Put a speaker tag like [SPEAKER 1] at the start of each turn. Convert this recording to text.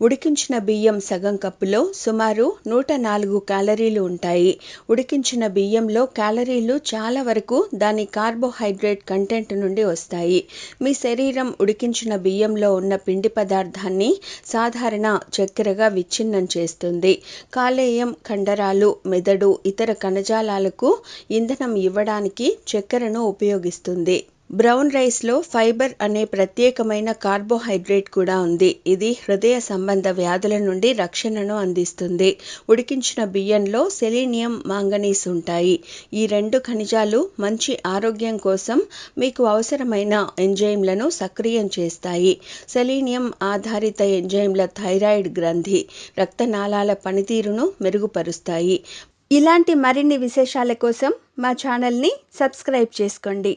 [SPEAKER 1] ఉడికించిన బియ్యం సగం కప్పులో సుమారు 104 క్యాలరీలు ఉంటాయి. ఉడికించిన బియ్యంలో క్యాలరీలు చాలా వరకు దాని కార్బోహైడ్రేట్ కంటెంట్ నుండి వస్తాయి. మీ శరీరం ఉడికించిన బియ్యంలో ఉన్న పిండి పదార్థాన్ని సాధారణ చక్కెరగా విచ్ఛిన్నం చేస్తుంది. కాలేయం, కండరాలు, మెదడు, ఇతర కణజాలాలకు ఇంధనం ఇవ్వడానికి చక్కెరను ఉపయోగిస్తుంది. బ్రౌన్ రైస్లో ఫైబర్ అనే ప్రత్యేకమైన కార్బోహైడ్రేట్ కూడా ఉంది. ఇది హృదయ సంబంధ వ్యాధుల నుండి రక్షణను అందిస్తుంది. ఉడికించిన బియ్యంలో సెలీనియం, మాంగనీస్ ఉంటాయి. ఈ రెండు ఖనిజాలు మంచి ఆరోగ్యం కోసం మీకు అవసరమైన ఎంజైమ్లను సక్రియం చేస్తాయి. సెలీనియం ఆధారిత ఎంజైమ్ల థైరాయిడ్ గ్రంథి, రక్తనాళాల పనితీరును మెరుగుపరుస్తాయి. ఇలాంటి మరిన్ని విశేషాల కోసం మా ఛానల్ని సబ్స్క్రైబ్ చేసుకోండి.